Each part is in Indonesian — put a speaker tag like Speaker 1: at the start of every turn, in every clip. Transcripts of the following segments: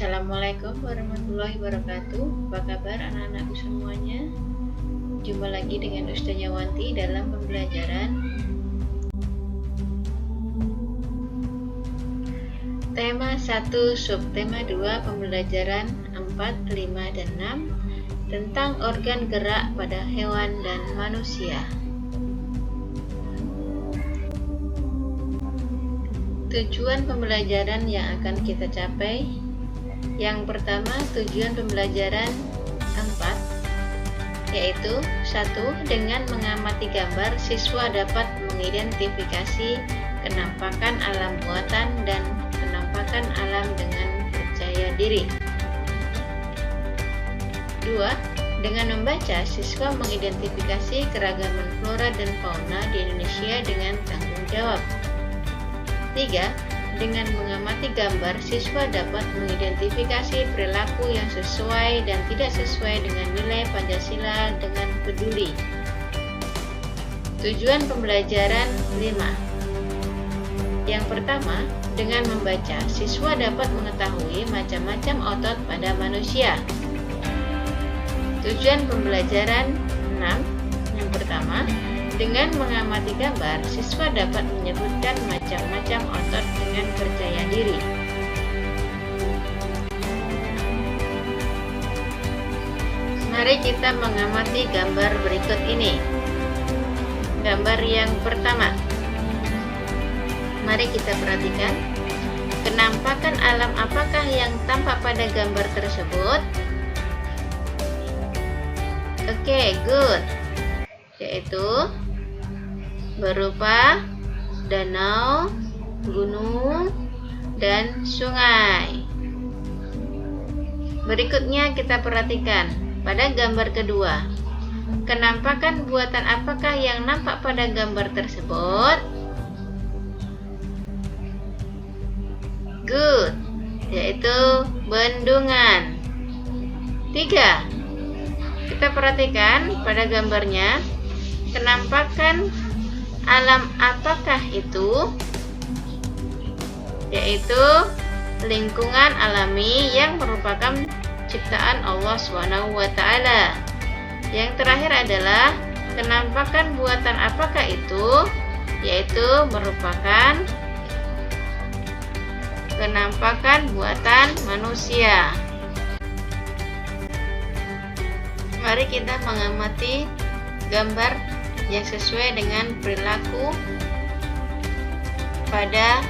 Speaker 1: Assalamualaikum warahmatullahi wabarakatuh. Apa kabar anak-anakku semuanya? Jumpa lagi dengan Ustazah Wanti dalam pembelajaran tema 1, subtema 2, pembelajaran 4, 5, dan 6 tentang organ gerak pada hewan dan manusia. Tujuan pembelajaran yang akan kita capai. Yang pertama, tujuan pembelajaran 4 yaitu 1. Dengan mengamati gambar, siswa dapat mengidentifikasi kenampakan alam buatan dan kenampakan alam dengan percaya diri. 2. Dengan membaca, siswa mengidentifikasi keragaman flora dan fauna di Indonesia dengan tanggung jawab. 3. Dengan mengamati gambar, siswa dapat mengidentifikasi perilaku yang sesuai dan tidak sesuai dengan nilai Pancasila dengan peduli. Tujuan pembelajaran 5. Yang pertama, dengan membaca, siswa dapat mengetahui macam-macam otot pada manusia. Tujuan pembelajaran 6. Yang pertama, dengan mengamati gambar, siswa dapat menyebutkan macam-macam otot dengan percaya diri. Mari kita mengamati gambar berikut ini. Gambar yang pertama. Mari kita perhatikan. Kenampakan alam apakah yang tampak pada gambar tersebut? Oke, good. Yaitu berupa danau, gunung, dan sungai. Berikutnya kita perhatikan pada gambar kedua. Kenampakan buatan apakah yang nampak pada gambar tersebut? Good, yaitu bendungan. 3. Kita perhatikan pada gambarnya. Kenampakan alam apakah itu? Yaitu lingkungan alami yang merupakan ciptaan Allah SWT. Yang terakhir adalah kenampakan buatan apakah itu? Yaitu merupakan kenampakan buatan manusia. Mari kita mengamati gambar yang sesuai dengan perilaku pada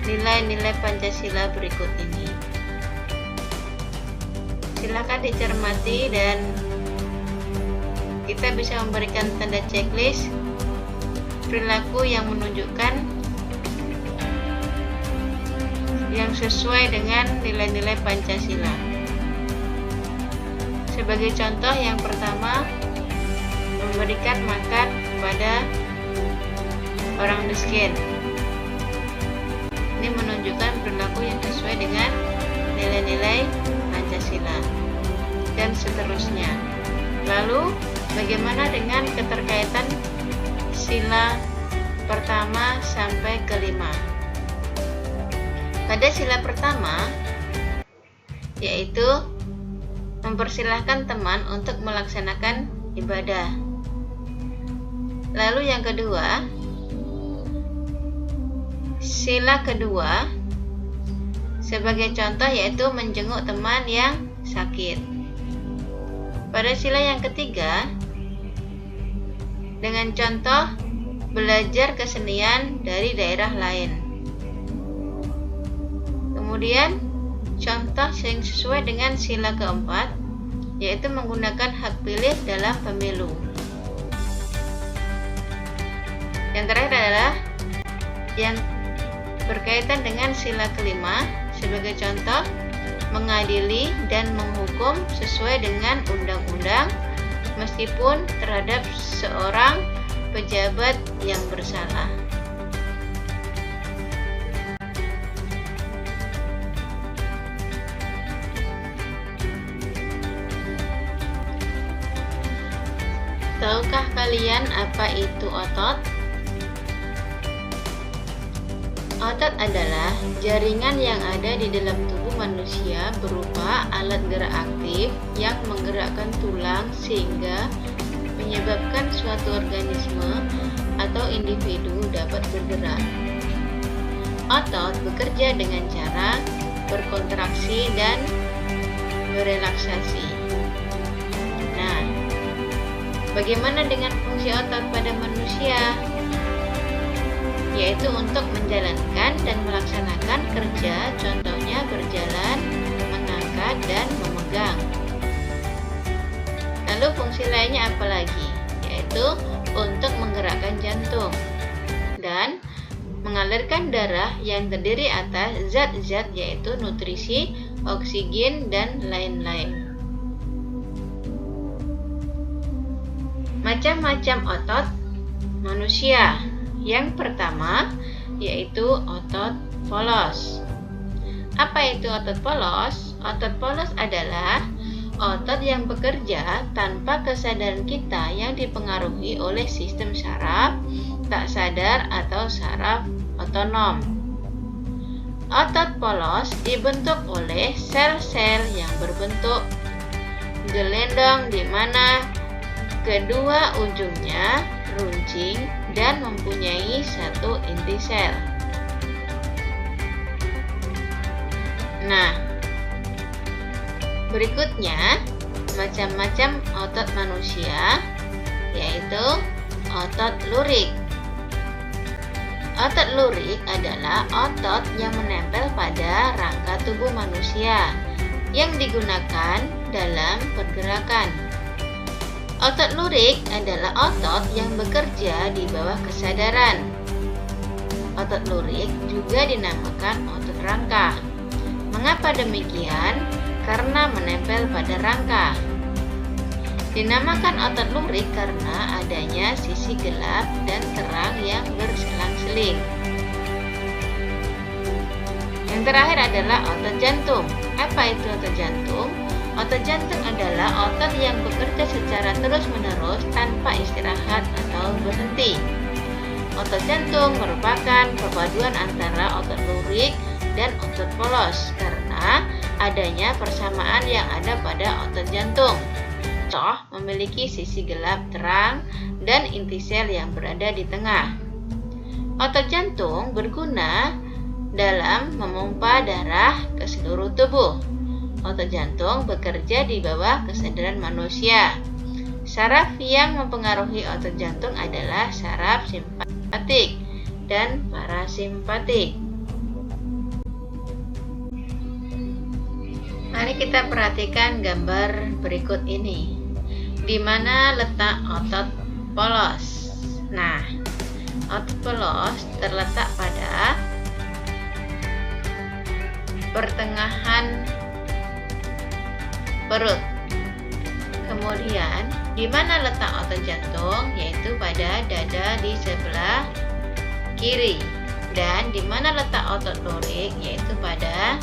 Speaker 1: nilai-nilai Pancasila berikut ini. Silakan dicermati dan kita bisa memberikan tanda checklist perilaku yang menunjukkan yang sesuai dengan nilai-nilai Pancasila. Sebagai contoh, yang pertama, memberikan makan kepada orang miskin. Ini menunjukkan perilaku yang sesuai dengan nilai-nilai Pancasila dan seterusnya. Lalu, bagaimana dengan keterkaitan sila pertama sampai kelima? Pada sila pertama, yaitu mempersilahkan teman untuk melaksanakan ibadah. Lalu yang kedua, sila kedua, sebagai contoh yaitu menjenguk teman yang sakit. Pada sila yang ketiga, dengan contoh belajar kesenian dari daerah lain. Kemudian contoh yang sesuai dengan sila keempat, yaitu menggunakan hak pilih dalam pemilu. Yang terakhir adalah yang berkaitan dengan sila kelima, sebagai contoh mengadili dan menghukum sesuai dengan undang-undang meskipun terhadap seorang pejabat yang bersalah. Tahukah kalian apa itu otot? Otot adalah jaringan yang ada di dalam tubuh manusia berupa alat gerak aktif yang menggerakkan tulang sehingga menyebabkan suatu organisme atau individu dapat bergerak. Otot bekerja dengan cara berkontraksi dan berelaksasi. Nah, bagaimana dengan fungsi otot pada manusia? Yaitu untuk menjalankan dan melaksanakan kerja, contohnya berjalan, mengangkat, dan memegang. Lalu fungsi lainnya apa lagi? Yaitu untuk menggerakkan jantung dan mengalirkan darah yang terdiri atas zat-zat yaitu nutrisi, oksigen, dan lain-lain. Macam-macam otot manusia. Yang pertama yaitu otot polos. Apa itu otot polos? Otot polos adalah otot yang bekerja tanpa kesadaran kita yang dipengaruhi oleh sistem saraf tak sadar atau saraf otonom. Otot polos dibentuk oleh sel-sel yang berbentuk gelendong di mana kedua ujungnya runcing dan mempunyai satu inti sel. Nah, berikutnya macam-macam otot manusia yaitu otot lurik. Otot lurik adalah otot yang menempel pada rangka tubuh manusia yang digunakan dalam pergerakan. Otot lurik adalah otot yang bekerja di bawah kesadaran. Otot lurik juga dinamakan otot rangka. Mengapa demikian? Karena menempel pada rangka. Dinamakan otot lurik karena adanya sisi gelap dan terang yang berselang-seling. Yang terakhir adalah otot jantung. Apa itu otot jantung? Otot jantung adalah otot yang bekerja secara terus-menerus tanpa istirahat atau berhenti. Otot jantung merupakan perpaduan antara otot lurik dan otot polos karena adanya persamaan yang ada pada otot jantung. Contoh, memiliki sisi gelap terang dan inti sel yang berada di tengah. Otot jantung berguna dalam memompa darah ke seluruh tubuh. Otot jantung bekerja di bawah kesadaran manusia. Saraf yang mempengaruhi otot jantung adalah saraf simpatik dan parasimpatik. Mari kita perhatikan gambar berikut ini. Di mana letak otot polos? Nah, otot polos terletak pada pertengahan perut. Kemudian, di mana letak otot jantung? Yaitu pada dada di sebelah kiri. Dan di mana letak otot lurik? Yaitu pada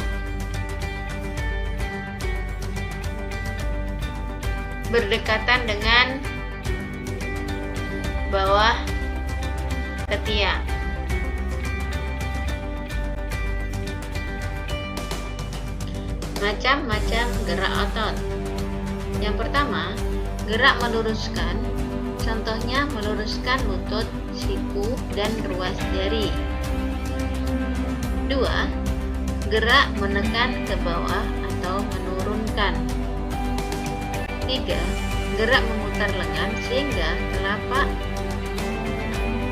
Speaker 1: berdekatan dengan bawah ketiak. Macam-macam gerak otot. Yang pertama, gerak meluruskan. Contohnya meluruskan lutut, siku, dan ruas jari. 2. Gerak menekan ke bawah atau menurunkan. 3. Gerak memutar lengan sehingga telapak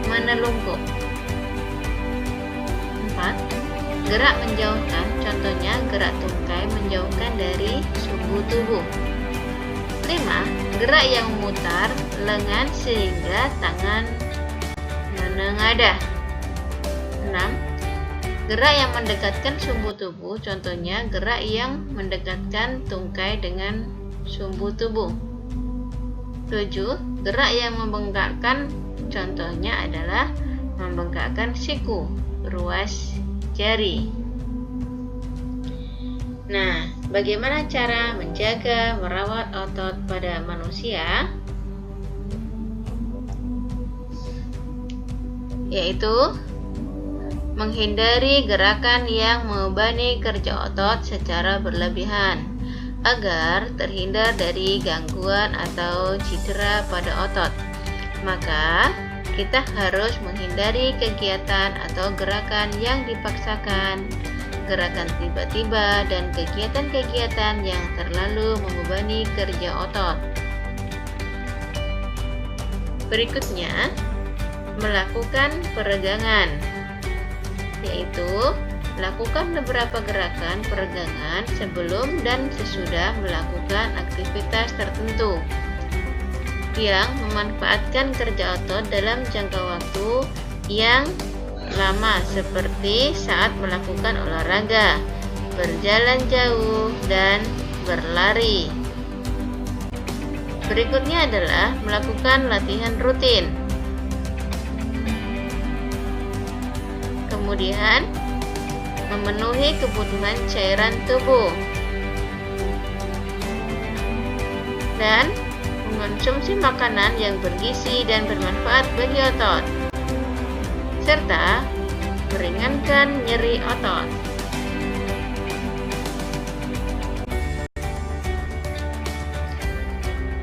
Speaker 1: menelungkup. 4. Gerak menjauhkan, contohnya gerak tungkai menjauhkan dari sumbu tubuh. 5. Gerak yang memutar lengan sehingga tangan menengadah. 6. Gerak yang mendekatkan sumbu tubuh, contohnya gerak yang mendekatkan tungkai dengan sumbu tubuh. 7. Gerak yang membengkakkan, contohnya adalah membengkakkan siku, ruas jari. Nah, bagaimana cara menjaga merawat otot pada manusia? Yaitu menghindari gerakan yang membebani kerja otot secara berlebihan agar terhindar dari gangguan atau cedera pada otot. Maka, kita harus menghindari kegiatan atau gerakan yang dipaksakan, gerakan tiba-tiba, dan kegiatan-kegiatan yang terlalu membebani kerja otot. Berikutnya, melakukan peregangan, yaitu lakukan beberapa gerakan peregangan sebelum dan sesudah melakukan aktivitas tertentu yang memanfaatkan kerja otot dalam jangka waktu yang lama, seperti saat melakukan olahraga, berjalan jauh, dan berlari. Berikutnya adalah melakukan latihan rutin. Kemudian, memenuhi kebutuhan cairan tubuh dan mengonsumsi makanan yang bergizi dan bermanfaat bagi otot, serta meringankan nyeri otot.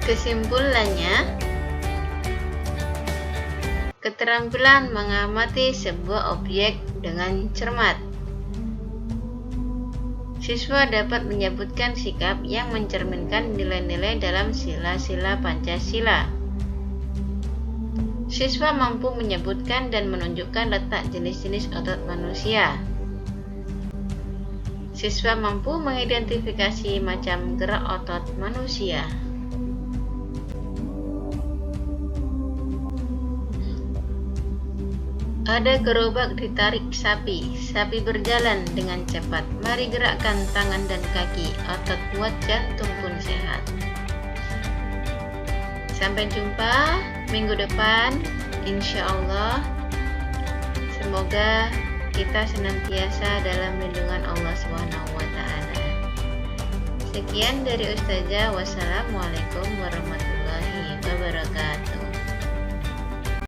Speaker 1: Kesimpulannya, keterampilan mengamati sebuah objek dengan cermat. Siswa dapat menyebutkan sikap yang mencerminkan nilai-nilai dalam sila-sila Pancasila. Siswa mampu menyebutkan dan menunjukkan letak jenis-jenis otot manusia. Siswa mampu mengidentifikasi macam gerak otot manusia. Ada gerobak ditarik sapi, sapi berjalan dengan cepat. Mari gerakkan tangan dan kaki, otot kuat, jantung pun sehat. Sampai jumpa minggu depan, insya Allah. Semoga kita senantiasa dalam lindungan Allah SWT. Sekian dari Ustazah. Wassalamualaikum warahmatullahi wabarakatuh.